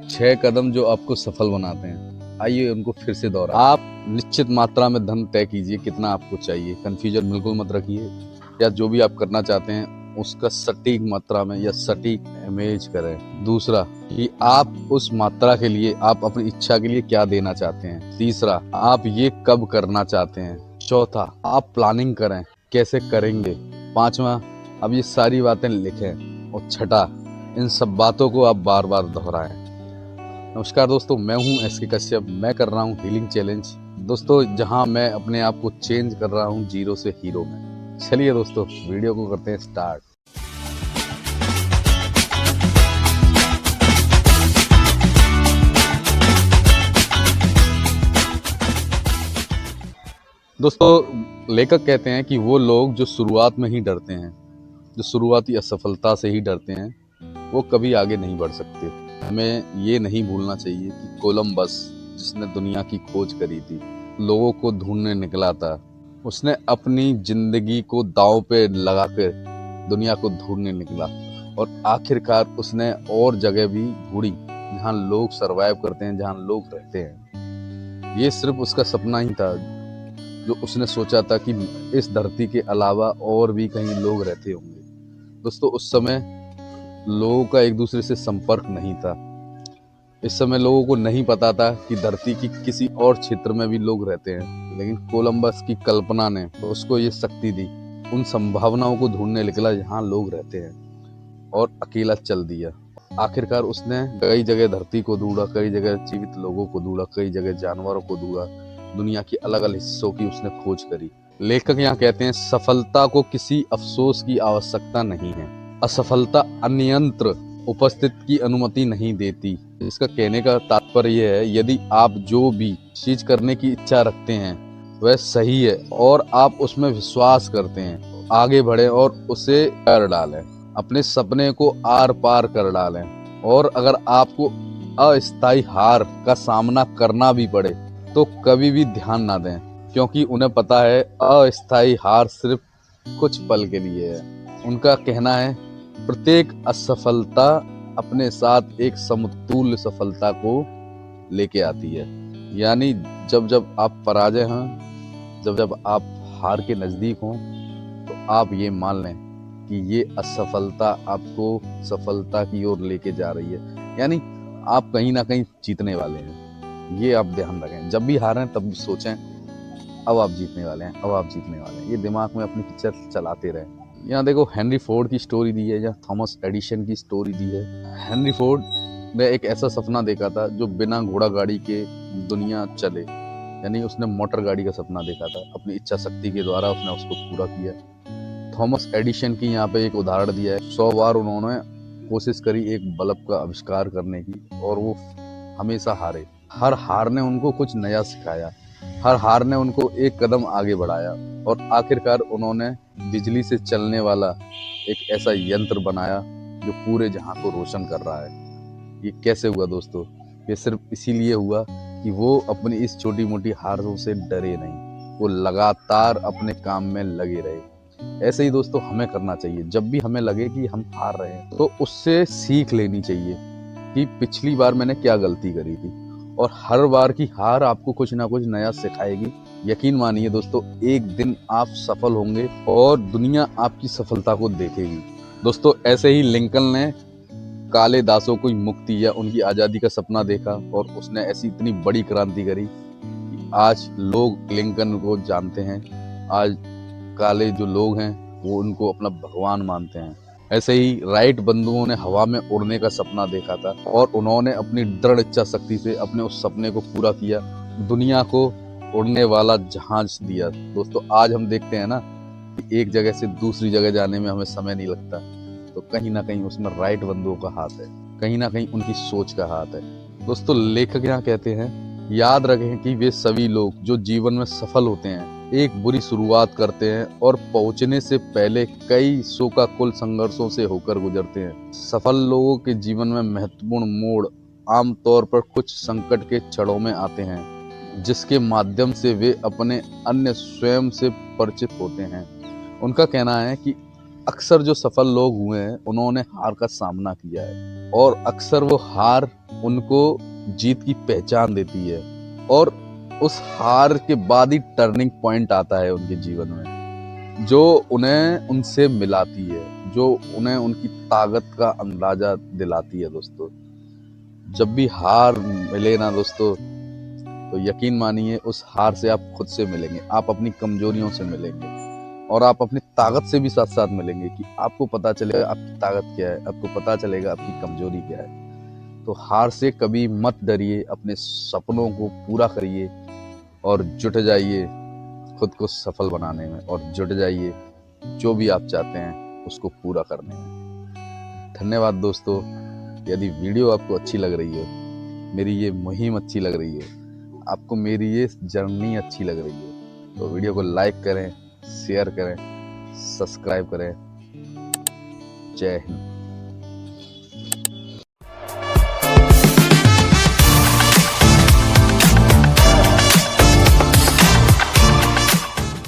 6 कदम जो आपको सफल बनाते हैं, आइए उनको फिर से दोहरा। आप निश्चित मात्रा में धन तय कीजिए कितना आपको चाहिए, कंफ्यूजन बिल्कुल मत रखिए। या जो भी आप करना चाहते हैं उसका सटीक मात्रा में या सटीक इमेज करें। दूसरा कि आप उस मात्रा के लिए, आप अपनी इच्छा के लिए क्या देना चाहते हैं। तीसरा, आप ये कब करना चाहते हैं। चौथा, आप प्लानिंग करें कैसे करेंगे। पांचवा, अब ये सारी बातें लिखें। और छठा, इन सब बातों को आप बार बार दोहराएं। नमस्कार दोस्तों, मैं हूं एसके कश्यप। मैं कर रहा हूं हीलिंग चैलेंज दोस्तों, जहां मैं अपने आप को चेंज कर रहा हूं जीरो से हीरो में। चलिए दोस्तों, वीडियो को करते हैं स्टार्ट। दोस्तों, लेखक कहते हैं कि वो लोग जो शुरुआत में ही डरते हैं, जो शुरुआती असफलता से ही डरते हैं, वो कभी आगे नहीं बढ़ सकते। हमें ये नहीं भूलना चाहिए कि कोलंबस, जिसने दुनिया की खोज करी थी, लोगों को ढूंढने निकला था, उसने अपनी जिंदगी को दांव पे लगाकर दुनिया को ढूंढने निकला और आखिरकार उसने और जगह भी ढूंढी जहां लोग सरवाइव करते हैं, जहां लोग रहते हैं। ये सिर्फ उसका सपना ही था जो उसने सोचा था कि इस धरती के अलावा और भी कहीं लोग रहते होंगे। दोस्तों, उस समय लोगों का एक दूसरे से संपर्क नहीं था। इस समय लोगों को नहीं पता था कि धरती की किसी और क्षेत्र में भी लोग रहते हैं, लेकिन कोलंबस की कल्पना ने तो उसको ये शक्ति दी, उन संभावनाओं को ढूंढने निकला जहां लोग रहते हैं और अकेला चल दिया। आखिरकार उसने कई जगह धरती को ढूंढा, कई जगह जीवित लोगों को ढूंढा, कई जगह जानवरों को ढूंढा, दुनिया के अलग अलग हिस्सों की उसने खोज करी। लेखक यहाँ कहते हैं, सफलता को किसी अफसोस की आवश्यकता नहीं है। असफलता अन्यंत्र उपस्थित की अनुमति नहीं देती। इसका कहने का तात्पर्य यह है, यदि आप जो भी चीज करने की इच्छा रखते हैं वह सही है और आप उसमें विश्वास करते हैं, आगे बढ़े और उसे कर डालें, अपने सपने को आर पार कर डालें। और अगर आपको अस्थायी हार का सामना करना भी पड़े तो कभी भी ध्यान ना दें, क्योंकि उन्हें पता है अस्थायी हार सिर्फ कुछ पल के लिए है। उनका कहना है, प्रत्येक असफलता अपने साथ एक समतुल्य सफलता को लेके आती है। यानी जब जब आप पराजय हैं, जब जब आप हार के नजदीक हों, तो आप ये मान लें कि ये असफलता आपको सफलता की ओर लेके जा रही है। यानी आप कहीं ना कहीं जीतने वाले हैं। ये आप ध्यान रखें। जब भी हारें तब सोचें, अब आप जीतने वाले हैं, अब आप जीतने वाले हैं। ये दिमाग में अपनी पिक्चर चलाते रहें। यहाँ देखो, हेनरी फोर्ड की स्टोरी दी है या थॉमस एडिशन की स्टोरी दी है। हेनरी फोर्ड ने एक ऐसा सपना देखा था जो बिना घोड़ा गाड़ी के दुनिया चले, यानी उसने मोटर गाड़ी का सपना देखा था। अपनी इच्छा शक्ति के द्वारा उसने उसको पूरा किया। थॉमस एडिशन की यहाँ पे एक उदाहरण दिया है। 100 बार उन्होंने कोशिश करी एक बल्ब का आविष्कार करने की और वो हमेशा हारे। हर हार ने उनको कुछ नया सिखाया, हर हार ने उनको एक कदम आगे बढ़ाया और आखिरकार उन्होंने बिजली से चलने वाला एक ऐसा यंत्र बनाया जो पूरे जहां को रोशन कर रहा है। ये कैसे हुआ दोस्तों? ये सिर्फ इसीलिए हुआ कि वो अपनी इस छोटी मोटी हारों से डरे नहीं, वो लगातार अपने काम में लगे रहे। ऐसे ही दोस्तों हमें करना चाहिए। जब भी हमें लगे कि हम हार रहे हैं तो उससे सीख लेनी चाहिए कि पिछली बार मैंने क्या गलती करी थी, और हर बार की हार आपको कुछ ना कुछ नया सिखाएगी। यकीन मानिए दोस्तों, एक दिन आप सफल होंगे और दुनिया आपकी सफलता को देखेगी। दोस्तों, ऐसे ही लिंकन ने काले दासों को मुक्ति या उनकी आज़ादी का सपना देखा और उसने ऐसी इतनी बड़ी क्रांति करी कि आज लोग लिंकन को जानते हैं। आज काले जो लोग हैं वो उनको अपना भगवान मानते हैं। ऐसे ही राइट बंधुओं ने हवा में उड़ने का सपना देखा था और उन्होंने अपनी दृढ़ इच्छा शक्ति से अपने उस सपने को पूरा किया, दुनिया को उड़ने वाला जहाज दिया। दोस्तों, आज हम देखते हैं ना कि एक जगह से दूसरी जगह जाने में हमें समय नहीं लगता, तो कहीं ना कहीं उसमें राइट बंधुओं का हाथ है, कहीं ना कहीं उनकी सोच का हाथ है। दोस्तों, लेखक यहाँ कहते हैं, याद रखें कि वे सभी लोग जो जीवन में सफल होते हैं एक बुरी शुरुआत करते हैं और पहुंचने से पहले कई शोकाकुल संघर्षों से होकर गुजरते हैं। सफल लोगों के जीवन में महत्वपूर्ण मोड़ आमतौर पर कुछ संकट के क्षणों में आते हैं, जिसके माध्यम से वे अपने अन्य स्वयं से परिचित होते हैं। उनका कहना है कि अक्सर जो सफल लोग हुए हैं उन्होंने हार का सामना किया है और अक्सर वो हार उनको जीत की पहचान देती है, और उस हार के बाद ही टर्निंग पॉइंट आता है उनके जीवन में, जो उन्हें उनसे मिलाती है, जो उन्हें उनकी ताकत का अंदाजा दिलाती है दोस्तों। जब भी हार मिले ना दोस्तों, तो यकीन मानिए उस हार से आप खुद से मिलेंगे, आप अपनी कमजोरियों से मिलेंगे, और आप अपनी ताकत से भी साथ साथ मिलेंगे कि आपको पता चलेगा आपकी ताकत क्या है, आपको पता चलेगा आपकी कमजोरी क्या है। तो हार से कभी मत डरिए, अपने सपनों को पूरा करिए और जुट जाइए खुद को सफल बनाने में, और जुट जाइए जो भी आप चाहते हैं उसको पूरा करने में। धन्यवाद दोस्तों। यदि वीडियो आपको अच्छी लग रही है, मेरी ये मुहिम अच्छी लग रही है, आपको मेरी ये जर्नी अच्छी लग रही है, तो वीडियो को लाइक करें, शेयर करें, सब्सक्राइब करें। जय हिंद।